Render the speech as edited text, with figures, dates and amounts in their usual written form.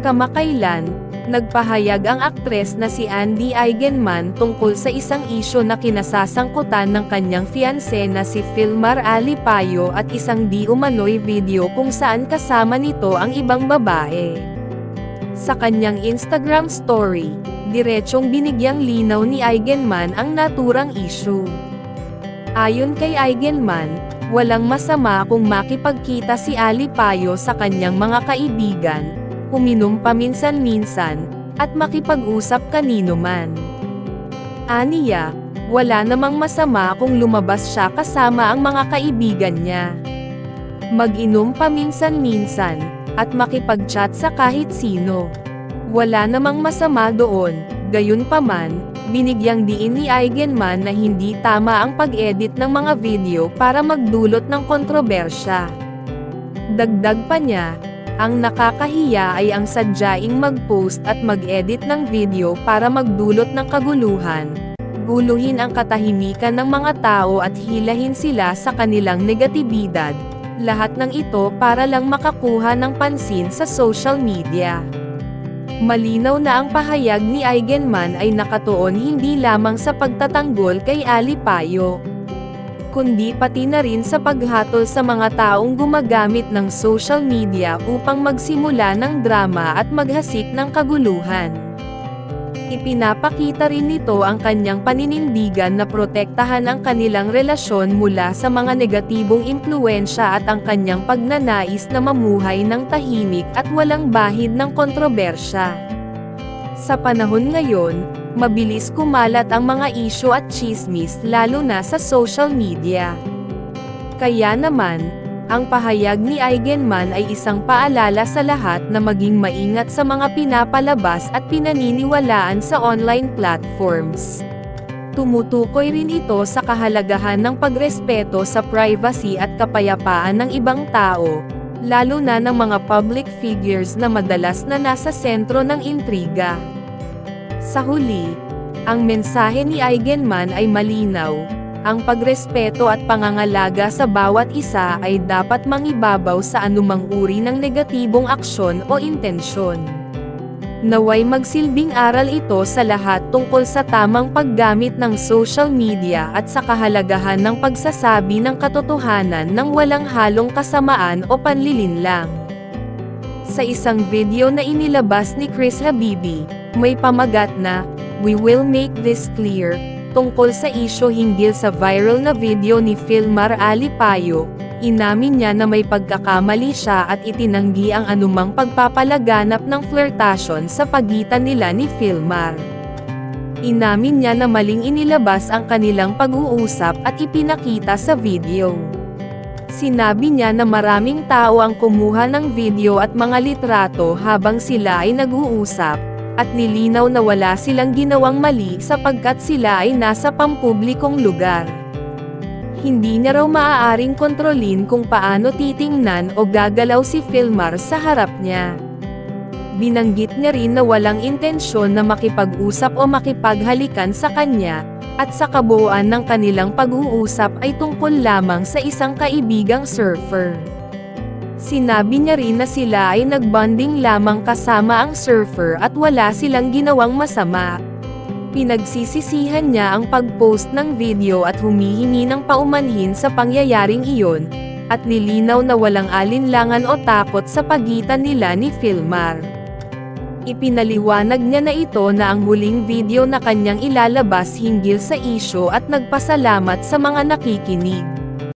Kamakailan, nagpahayag ang aktres na si Andy Eigenman tungkol sa isang isyu na kinasasangkutan ng kanyang fiancé na si Filmar Alipayo at isang di umano'y video kung saan kasama nito ang ibang babae. Sa kanyang Instagram story, diretsong binigyang linaw ni Eigenman ang naturang issue. Ayon kay Eigenman, walang masama kung makipagkita si Alipayo sa kanyang mga kaibigan, uminom paminsan-minsan, at makipag-usap kanino man. Aniya, wala namang masama kung lumabas siya kasama ang mga kaibigan niya. Mag-inom paminsan-minsan, at makipag-chat sa kahit sino. Wala namang masama doon, gayunpaman, binigyang diin ni Eigenman na hindi tama ang pag-edit ng mga video para magdulot ng kontrobersya. Dagdag pa niya, ang nakakahiya ay ang sadyaing mag-post at mag-edit ng video para magdulot ng kaguluhan, guluhin ang katahimikan ng mga tao at hilahin sila sa kanilang negatibidad, lahat ng ito para lang makakuha ng pansin sa social media. Malinaw na ang pahayag ni Eigenman ay nakatuon hindi lamang sa pagtatanggol kay Alipayo, kundi pati na rin sa paghatol sa mga taong gumagamit ng social media upang magsimula ng drama at maghasik ng kaguluhan. Ipinapakita rin nito ang kanyang paninindigan na protektahan ang kanilang relasyon mula sa mga negatibong impluwensya at ang kanyang pagnanais na mamuhay ng tahimik at walang bahid ng kontrobersya. Sa panahon ngayon, mabilis kumalat ang mga isyu at tsismis lalo na sa social media. Kaya naman, ang pahayag ni Eigenman ay isang paalala sa lahat na maging maingat sa mga pinapalabas at pinaniniwalaan sa online platforms. Tumutukoy rin ito sa kahalagahan ng pagrespeto sa privacy at kapayapaan ng ibang tao, lalo na ng mga public figures na madalas na nasa sentro ng intriga. Sa huli, ang mensahe ni Eigenman ay malinaw: ang pagrespeto at pangangalaga sa bawat isa ay dapat mangibabaw sa anumang uri ng negatibong aksyon o intensyon. Naway magsilbing aral ito sa lahat tungkol sa tamang paggamit ng social media at sa kahalagahan ng pagsasabi ng katotohanan ng walang halong kasamaan o panlilinlang. Sa isang video na inilabas ni Chris Habibi, may pamagat na, "We will make this clear," tungkol sa isyu hinggil sa viral na video ni Filmar Alipayo. Inamin niya na may pagkakamali siya at itinanggi ang anumang pagpapalaganap ng flirtasyon sa pagitan nila ni Filmar. Inamin niya na maling inilabas ang kanilang pag-uusap at ipinakita sa video. Sinabi niya na maraming tao ang kumuha ng video at mga litrato habang sila ay nag-uusap, at nilinaw na wala silang ginawang mali sapagkat sila ay nasa pampublikong lugar. Hindi niya raw maaaring kontrolin kung paano titingnan o gagalaw si Filmar sa harap niya. Binanggit niya rin na walang intensyon na makipag-usap o makipaghalikan sa kanya, at sa kabuuan ng kanilang pag-uusap ay tungkol lamang sa isang kaibigang surfer. Sinabi niya rin na sila ay nagbonding lamang kasama ang surfer at wala silang ginawang masama. Pinagsisisihan niya ang pag-post ng video at humihingi ng paumanhin sa pangyayaring iyon, at nilinaw na walang alinlangan o takot sa pagitan nila ni Filmar. Ipinaliwanag niya na ito na ang huling video na kanyang ilalabas hinggil sa isyu at nagpasalamat sa mga nakikinig.